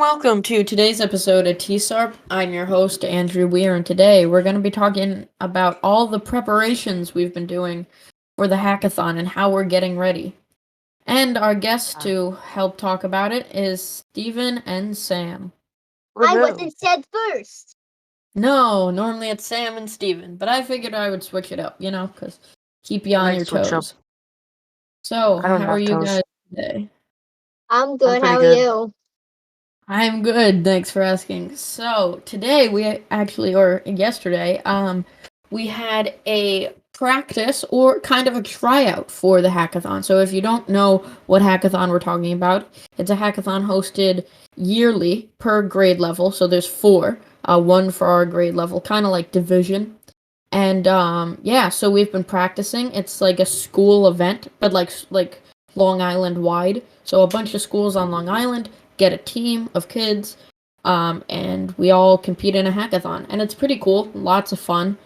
welcome to today's episode of TSARP. I'm your host, Andrew Weir, and today we're going to be talking about all the preparations we've been doing for the hackathon and how we're getting ready. And our guest to help talk about it is Steven and Sam. I wasn't said first. No, normally it's Sam and Steven, but I figured I would switch it up, because keep you on your toes. So, how are you guys today? I'm good. How are you? I'm good, thanks for asking. So, today yesterday, we had a practice or kind of a tryout for the hackathon. So if you don't know what hackathon we're talking about, it's a hackathon hosted yearly per grade level. So there's four, one for our grade level, kind of like division. And so we've been practicing. It's like a school event, but like Long Island wide. So a bunch of schools on Long Island get a team of kids, and we all compete in a hackathon, and it's pretty cool. Lots of fun.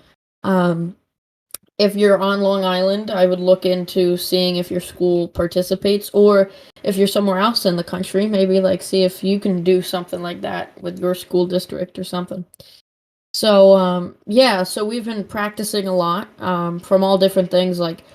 If you're on Long Island, I would look into seeing if your school participates, or if you're somewhere else in the country, maybe see if you can do something like that with your school district or something. So so we've been practicing a lot, from all different things like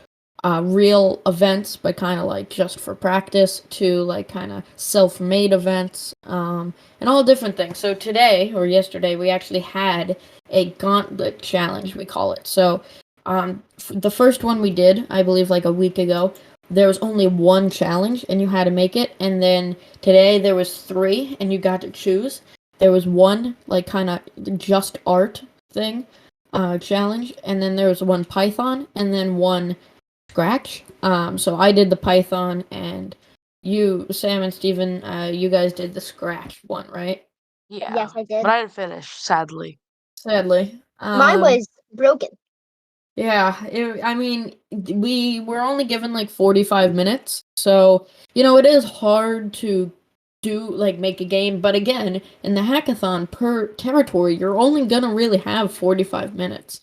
real events, but kind of just for practice, to kind of self-made events, and all different things. So today or yesterday, we actually had a gauntlet challenge, we call it. So the first one we did, I believe a week ago, there was only one challenge and you had to make it. And then today there was three and you got to choose. There was one kind of just art thing, challenge, and then there was one Python, and then one Scratch. So I did the Python, and you, Sam and Steven, you guys did the Scratch one, right? Yeah. Yes, I did. But I didn't finish, sadly. Sadly. Mine was broken. Yeah, we were only given 45 minutes, so, it is hard to make a game, but again, in the hackathon, per territory, you're only gonna really have 45 minutes.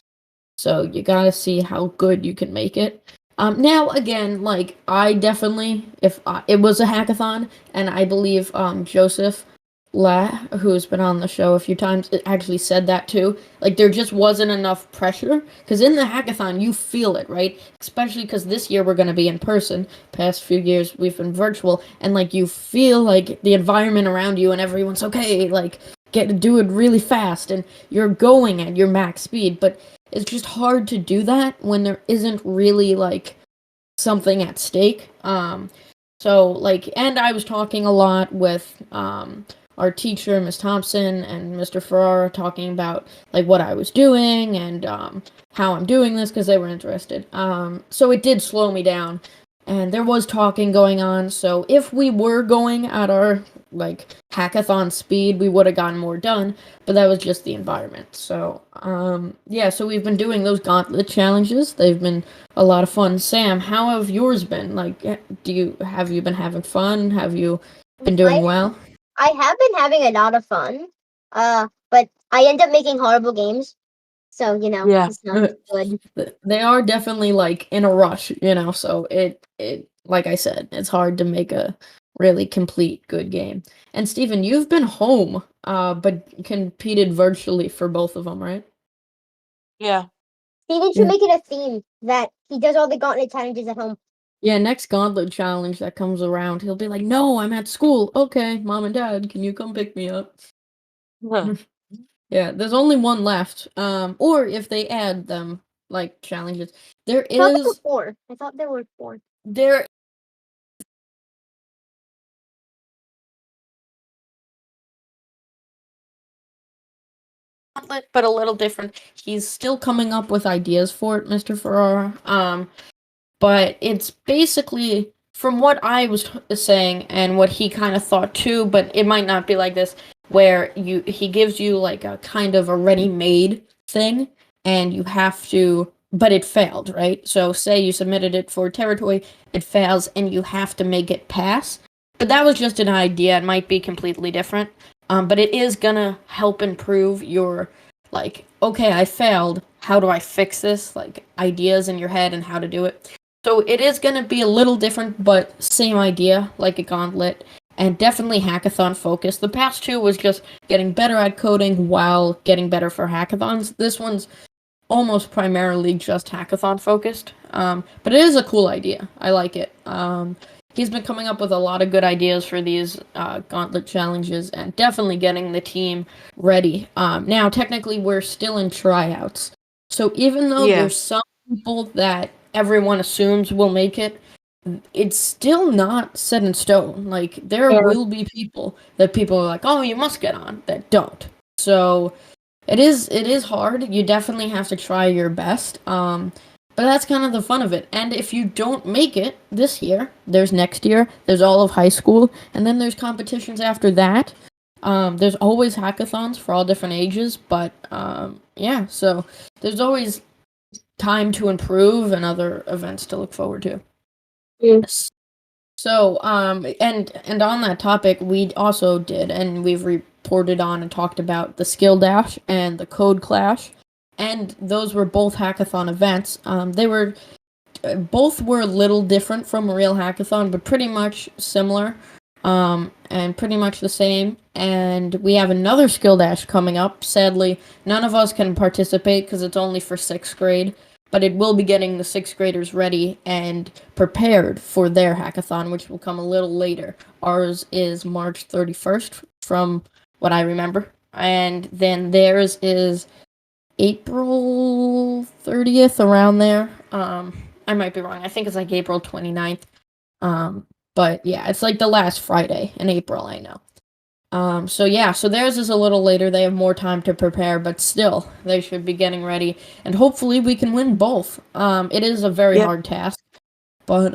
So you gotta see how good you can make it. Now, again, I definitely, if it was a hackathon, and I believe Joseph La, who's been on the show a few times, actually said that too. There just wasn't enough pressure, because in the hackathon, you feel it, right? Especially because this year we're going to be in person. Past few years, we've been virtual, and you feel the environment around you, and everyone's okay, do it really fast, and you're going at your max speed, but it's just hard to do that when there isn't really something at stake. And I was talking a lot with our teacher, Miss Thompson, and Mr. Ferrara, talking about what I was doing and how I'm doing this, because they were interested. So it did slow me down, and there was talking going on. So if we were going at our hackathon speed, we would have gotten more done, but that was just the environment. So so we've been doing those gauntlet challenges. They've been a lot of fun. Sam, how have yours been? Have you been having fun? Have you been doing well? I have been having a lot of fun, but I end up making horrible games, so it's not good. They are definitely in a rush, so it like I said, it's hard to make a really complete good game. And Steven, you've been home, but competed virtually for both of them, right? Yeah. Steven should make it a theme that he does all the gauntlet challenges at home. Yeah, next gauntlet challenge that comes around, he'll be like, "No, I'm at school. Okay, Mom and Dad, can you come pick me up?" Yeah, there's only one left. Or if they add them challenges, there I thought there is were four. I thought there were four. there. But a little different. He's still coming up with ideas for it, Mr. Ferrara. But it's basically, from what I was saying and what he kind of thought too, but it might not be like this, where he gives you a kind of a ready-made thing, and you have to, but it failed, right? So say you submitted it for territory, it fails, and you have to make it pass. But that was just an idea. It might be completely different. But it is gonna help improve your, okay, I failed, how do I fix this? Ideas in your head and how to do it. So it is going to be a little different, but same idea, like a gauntlet. and definitely hackathon focused. The past two was just getting better at coding while getting better for hackathons. This one's almost primarily just hackathon focused, but it is a cool idea. I like it. He's been coming up with a lot of good ideas for these gauntlet challenges and definitely getting the team ready. Now, technically, we're still in tryouts. So even though there's some people that everyone assumes will make it, it's still not set in stone. Like, there will be people that people are like, oh, you must get on, that don't. So it is hard. You definitely have to try your best. But that's kind of the fun of it. And if you don't make it this year, there's next year, there's all of high school, and then there's competitions after that. There's always hackathons for all different ages, but yeah, so there's always time to improve and other events to look forward to. Yes. So, and on that topic, we also did, and we've reported on and talked about the Skill Dash and the Code Clash, and those were both hackathon events. They were both were a little different from a real hackathon, but pretty much similar, and pretty much the same. And we have another Skill Dash coming up. Sadly, none of us can participate because it's only for 6th grade, but it will be getting the 6th graders ready and prepared for their hackathon, which will come a little later. Ours is March 31st, from what I remember, and then theirs is April 30th, around there. I might be wrong. I think it's like April 29th. But yeah, it's like the last Friday in April, I know. So yeah, so theirs is a little later. They have more time to prepare, but still, they should be getting ready, and hopefully we can win both. It is a very hard task, but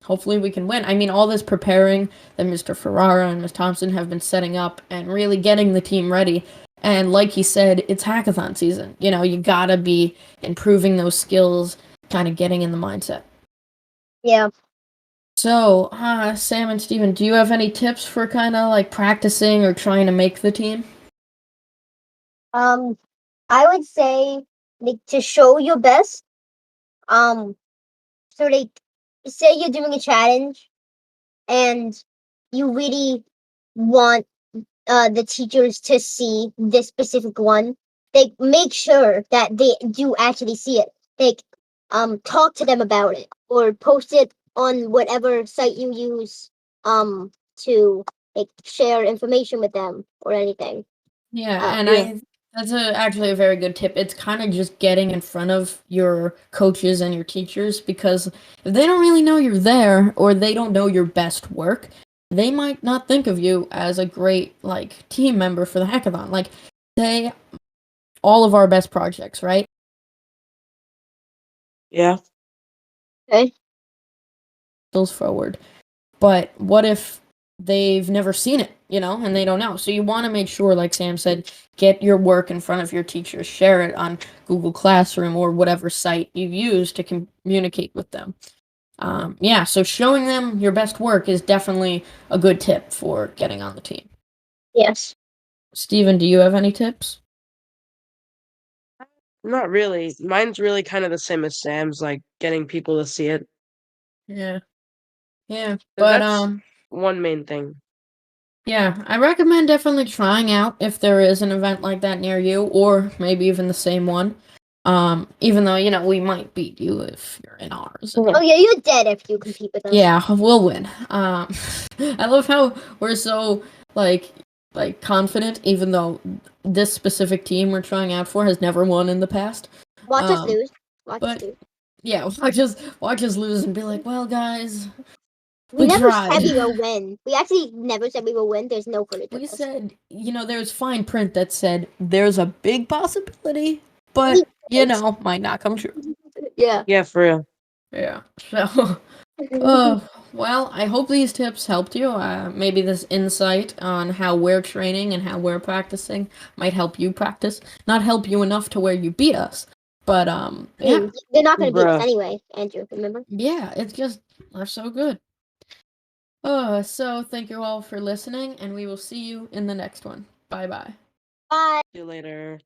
hopefully we can win. I mean, all this preparing that Mr. Ferrara and Ms. Thompson have been setting up and really getting the team ready. And like he said, it's hackathon season. You know, you gotta be improving those skills, kind of getting in the mindset. Yeah. So, Sam and Steven, do you have any tips for kind of like practicing or trying to make the team? I would say like to show your best. So like say you're doing a challenge and you really want the teachers to see this specific one. Like make sure that they do actually see it. Like talk to them about it or post it on whatever site you use to like share information with them or anything. Yeah, and that's actually a very good tip. It's kind of just getting in front of your coaches and your teachers, because if they don't really know you're there or they don't know your best work, they might not think of you as a great like team member for the hackathon. Like, say all of our best projects, right? Yeah. Okay. Goes forward. But what if they've never seen it, you know, and they don't know? So you want to make sure, like Sam said, get your work in front of your teachers, share it on Google Classroom or whatever site you use to communicate with them. Yeah, so showing them your best work is definitely a good tip for getting on the team. Yes. Steven, do you have any tips? Not really. Mine's really kind of the same as Sam's, like getting people to see it. Yeah. Yeah, But but that's one main thing. yeah, I recommend definitely trying out if there is an event like that near you, or maybe even the same one. Even though, you know, we might beat you if you're in ours. Oh yeah, you're dead if you compete with us. Yeah, we'll win. I love how we're so like confident, even though this specific team we're trying out for has never won in the past. Watch us lose. Watch us But lose. yeah, watch us lose and be like, well, guys, We never tried. said we will win. We actually never said we will win. There's no footage of We us. said, you know, there's fine print that said there's a big possibility, but you know, might not come true. Yeah. Yeah, for real. Yeah. So, well, I hope these tips helped you. Maybe this insight on how we're training and how we're practicing might help you practice. Not help you enough to where you beat us, but yeah. They're not going to beat us Bruh. anyway, Andrew. Remember? Yeah, it's just they're so good. So thank you all for listening, and we will see you in the next one. Bye bye. Bye. See you later.